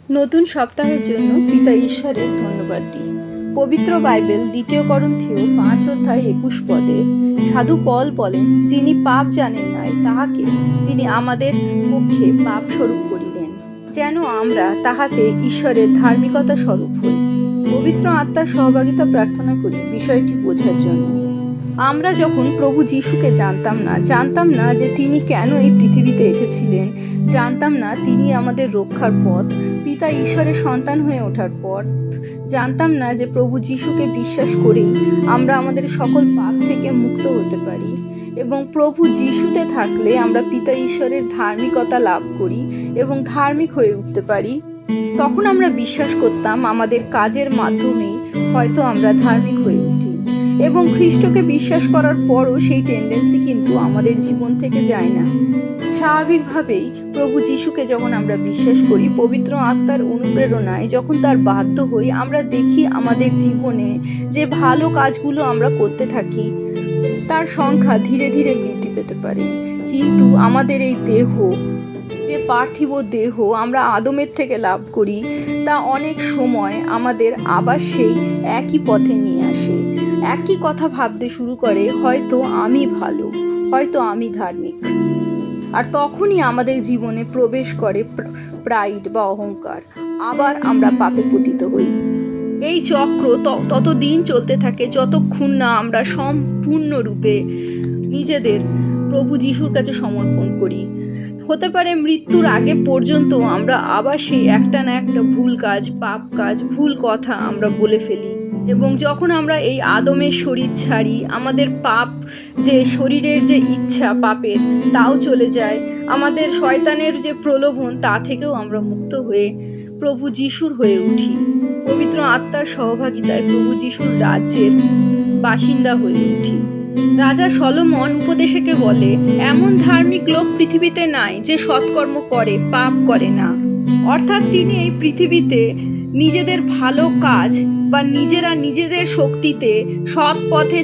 নতুন সপ্তাহের জন্য পিতা ঈশ্বরের ধন্যবাদ দিই। পবিত্র বাইবেল 2 করন্থীয় 5:21 সাধু পল বলেন, যিনি পাপ জানেন নাই তাহাকে তিনি আমাদের পক্ষে পাপ স্বরূপ করিলেন, যেন আমরা তাহাতে ঈশ্বরের ধার্মিকতা স্বরূপ হই। পবিত্র আত্মার সহভাগিতা প্রার্থনা করি বিষয়টি বোঝার জন্য। আমরা যখন প্রভু যিশুকে জানতাম না যে তিনি কেন এই পৃথিবীতে এসেছিলেন, জানতাম না তিনি আমাদের রক্ষার পথ, পিতা ঈশ্বরের সন্তান হয়ে ওঠার পথ, জানতাম না যে প্রভু যিশুকে বিশ্বাস করেই আমরা আমাদের সকল পাপ থেকে মুক্ত হতে পারি এবং প্রভু যিশুতে থাকলে আমরা পিতা ঈশ্বরের ধার্মিকতা লাভ করি এবং ধার্মিক হয়ে উঠতে পারি। তখন আমরা বিশ্বাস করতাম আমাদের কাজের মাধ্যমেই হয়তো আমরা ধার্মিক হয়ে উঠি, এবং খ্রিস্টকে বিশ্বাস করার পরও সেই টেন্ডেন্সি কিন্তু আমাদের জীবন থেকে যায় না। স্বাভাবিকভাবেই প্রভু যিশুকে যখন আমরা বিশ্বাস করি, পবিত্র আত্মার অনুপ্রেরণায় যখন তার বাধ্য হই, আমরা দেখি আমাদের জীবনে যে ভালো কাজগুলো আমরা করতে থাকি তার সংখ্যা ধীরে ধীরে বৃদ্ধি পেতে পারে। কিন্তু আমাদের এই দেহ, যে পার্থিব দেহ আমরা আদমের থেকে লাভ করি, তা অনেক সময় আমাদের আবার সেই একই পথে নিয়ে আসে। একই কথা ভাবতে শুরু করে, হয়তো আমি ভালো, হয়তো আমি ধার্মিক। আর তখনই আমাদের জীবনে প্রবেশ করে প্রাইড বা অহংকার, আবার আমরা পাপে পতিত হই। এই চক্র ততদিন চলতে থাকে যতক্ষণ না আমরা সম্পূর্ণরূপে নিজেদের প্রভু যিশুর কাছে সমর্পণ করি। হতে পারে মৃত্যুর আগে পর্যন্ত আমরা আবার সেই একটা না একটা ভুল কাজ, পাপ কাজ, ভুল কথা আমরা বলে ফেলি। এবং যখন আমরা এই আদমের শরীর ছাড়ি, আমাদের পাপ, যে শরীরের যে ইচ্ছা পাপের, তাও চলে যায়। আমাদের শয়তানের যে প্রলোভন, তা থেকেও আমরা মুক্ত হয়ে প্রভু যিশুর হয়ে উঠি। পবিত্র আত্মার সহভাগিতায় প্রভু যিশুর রাজ্যের বাসিন্দা হয়ে উঠি। রাজা সলোমন উপদেশকে বলে, এমন ধার্মিক লোক পৃথিবীতে নাই যে সৎকর্ম করে, পাপ করে না। অর্থাৎ তিনি এই পৃথিবীতে নিজেদের ভালো কাজ বা নিজেদের শক্তিতে সৎ পথে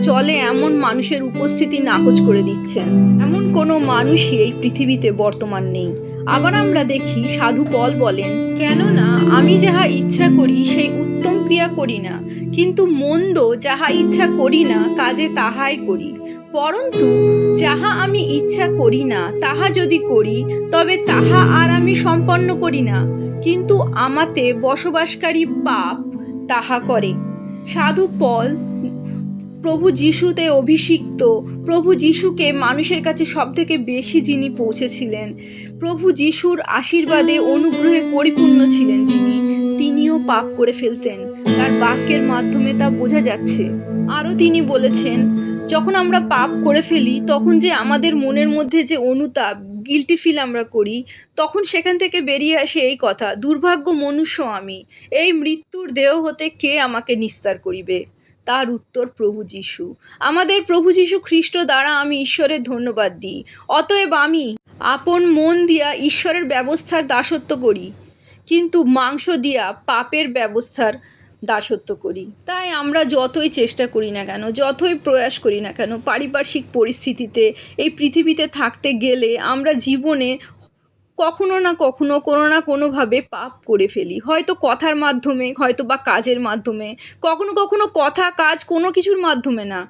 চলে এমন মানুষের উপস্থিতি নাকচ করে দিচ্ছেন। এমন কোনো মানুষই এই পৃথিবীতে বর্তমান নেই। আবার আমরা দেখি সাধু পল বলেন, কেননা আমি যাহা ইচ্ছা করি সেই উত্তম ক্রিয়া করি না, কিন্তু মন্দ যাহা ইচ্ছা করি না কাজে তাহাই করি। পরন্তু যাহা আমি ইচ্ছা করি না তাহা যদি করি, তবে তাহা আর আমি সম্পন্ন করি না, কিন্তু আমাতে বসবাসকারী পাপ তাহা করে। সাধু পল প্রভু যিশুতে অভিষিক্ত, প্রভু যিশুকে মানুষের কাছে সব থেকে বেশি যিনি পৌঁছেছিলেন, প্রভু যিশুর আশীর্বাদে অনুগ্রহে পরিপূর্ণ ছিলেন যিনি, তিনিও পাপ করে ফেলতেন। তার বাক্যের মাধ্যমে তা বোঝা যাচ্ছে। আরও তিনি বলেছেন, যখন আমরা পাপ করে ফেলি তখন যে আমাদের মনের মধ্যে যে অনুতাপ, গিল্টি ফিল আমরা করি, তখন সেখান থেকে বেরিয়ে আসে এই কথা, দুর্ভাগ্য মনুষ্য আমি, এই মৃত্যুর দেহ হতে কে আমাকে নিস্তার করিবে? তার উত্তর প্রভু যিশু। আমাদের প্রভু যিশু খ্রিস্ট দ্বারা আমি ঈশ্বরের ধন্যবাদ দিই। অতএব আমি আপন মন দিয়া ঈশ্বরের ব্যবস্থার দাসত্ব করি, কিন্তু মাংস দিয়া পাপের ব্যবস্থার দাসত্ব করি। তাই আমরা যতই চেষ্টা করি না কেন, যতই প্রয়াস করি না কেন, পারিপার্শ্বিক পরিস্থিতিতে এই পৃথিবীতে থাকতে গেলে আমরা জীবনে কখনো না কখনো, কোনো না কোনোভাবে পাপ করে ফেলি। হয়তো কথার মাধ্যমে, হয়তো বা কাজের মাধ্যমে, কখনো কখনো কথা কাজ কোনো কিছুর মাধ্যমে না,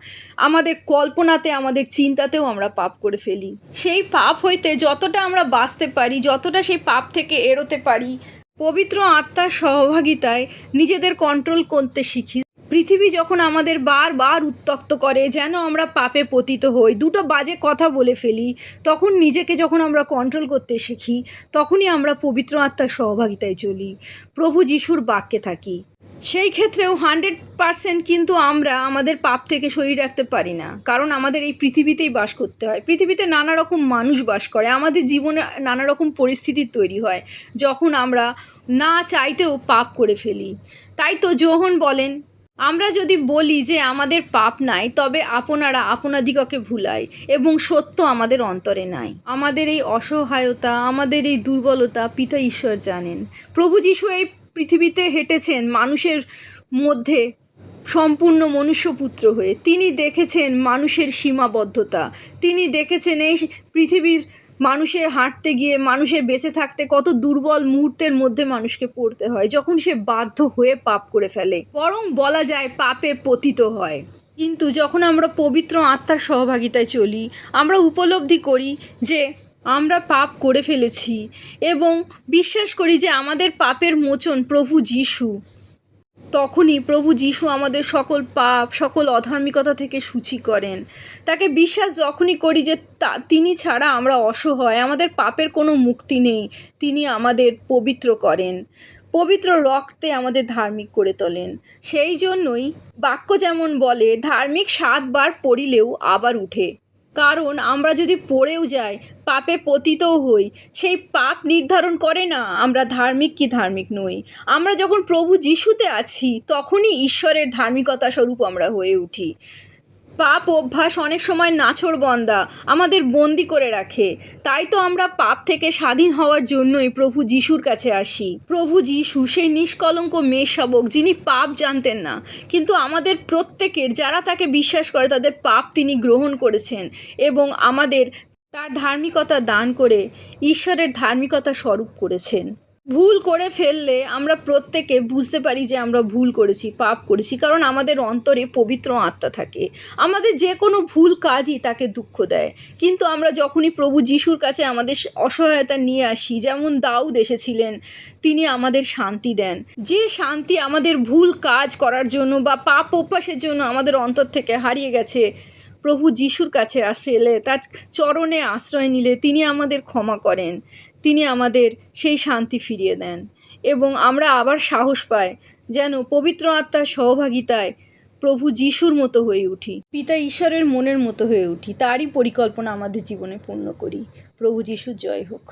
আমাদের কল্পনাতে, আমাদের চিন্তাতেও আমরা পাপ করে ফেলি। সেই পাপ হইতে যতটা আমরা বাঁচতে পারি, যতটা সেই পাপ থেকে এড়োতে পারি, পবিত্র আত্মার সহভাগিতায় নিজেদের কন্ট্রোল করতে শিখি। পৃথিবী যখন আমাদের বারবার উত্ত্যক্ত করে যেন আমরা পাপে পতিত হই, দুটো বাজে কথা বলে ফেলি, তখন নিজেকে যখন আমরা কন্ট্রোল করতে শিখি, তখনই আমরা পবিত্র আত্মার সহভাগিতায় চলি, প্রভু যিশুর বাক্যে থাকি। সেই ক্ষেত্রেও 100% কিন্তু আমরা আমাদের পাপ থেকে সরিয়ে রাখতে পারি না, কারণ আমাদের এই পৃথিবীতেই বাস করতে হয়। পৃথিবীতে নানা রকম মানুষ বাস করে, আমাদের জীবনে নানা রকম পরিস্থিতি তৈরি হয় যখন আমরা না চাইতেও পাপ করে ফেলি। তাই তো যোহন বলেন, আমরা যদি বলি যে আমাদের পাপ নাই, তবে আপনারা আপনাদিগকে ভুলাই এবং সত্য আমাদের অন্তরে নাই। আমাদের এই অসহায়তা, আমাদের এই দুর্বলতা পিতা ঈশ্বর জানেন। প্রভু যিশু এই পৃথিবীতে হেঁটেছেন মানুষের মধ্যে সম্পূর্ণ মনুষ্যপুত্র হয়ে। তিনি দেখেছেন মানুষের সীমাবদ্ধতা, তিনি দেখেছেন এই পৃথিবীর মানুষের হাঁটতে গিয়ে, মানুষের বেঁচে থাকতে কত দুর্বল মুহূর্তের মধ্যে মানুষকে পড়তে হয়, যখন সে বাধ্য হয়ে পাপ করে ফেলে, বরং বলা যায় পাপে পতিত হয়। কিন্তু যখন আমরা পবিত্র আত্মার সহভাগিতায় চলি, আমরা উপলব্ধি করি যে আমরা পাপ করে ফেলেছি এবং বিশ্বাস করি যে আমাদের পাপের মোচন প্রভু যীশু। তখনই প্রভু যীশু আমাদের সকল পাপ, সকল অধার্মিকতা থেকে সূচি করেন। তাকে বিশ্বাস যখনই করি যে তিনি ছাড়া আমরা অসহায়, আমাদের পাপের কোনো মুক্তি নেই, তিনি আমাদের পবিত্র করেন, পবিত্র রক্তে আমাদের ধার্মিক করে তোলেন। সেই জন্যই বাক্য যেমন বলে, ধার্মিক 7 বার পড়িলেও আবার উঠে। কারণ আমরা যদি পড়েও যাই, পাপে পতিতও হই, সেই পাপ নির্ধারণ করে না আমরা ধার্মিক কি ধার্মিক নই। আমরা যখন প্রভু যীশুতে আছি, তখনই ঈশ্বরের ধার্মিকতা স্বরূপ আমরা হয়ে উঠি। পাপ অভ্যাস অনেক সময় নাছোড়বান্দা, আমাদের বন্দি করে রাখে। তাই তো আমরা পাপ থেকে স্বাধীন হওয়ার জন্যই প্রভু যীশুর কাছে আসি। প্রভু যীশু সেই নিষ্কলঙ্ক মেষশাবক, যিনি পাপ জানতেন না, কিন্তু আমাদের প্রত্যেকের, যারা তাকে বিশ্বাস করে, তাদের পাপ তিনি গ্রহণ করেছেন এবং আমাদের তার ধার্মিকতা দান করে ঈশ্বরের ধার্মিকতা স্বরূপ করেছেন। ভুল করে ফেললে আমরা প্রত্যেকে বুঝতে পারি যে আমরা ভুল করেছি, পাপ করেছি, কারণ আমাদের অন্তরে পবিত্র আত্মা থাকে। আমাদের যে কোনো ভুল কাজই তাকে দুঃখ দেয়। কিন্তু আমরা যখনই প্রভু যীশুর কাছে আমাদের অসহায়তা নিয়ে আসি, যেমন দাউদ এসেছিলেন, তিনি আমাদের শান্তি দেন। যে শান্তি আমাদের ভুল কাজ করার জন্য বা পাপ অভ্যাসের জন্য আমাদের অন্তর থেকে হারিয়ে গেছে, প্রভু যীশুর কাছে আসলে, তার চরণে আশ্রয় নিলে তিনি আমাদের ক্ষমা করেন, তিনি আমাদের সেই শান্তি ফিরিয়ে দেন এবং আমরা আবার সাহস পাই যেন পবিত্র আত্মার সহভাগিতায় প্রভু যীশুর মতো হয়ে উঠি, পিতা ঈশ্বরের মনের মতো হয়ে উঠি, তারই পরিকল্পনা আমাদের জীবনে পূর্ণ করি। প্রভু যীশুর জয় হোক।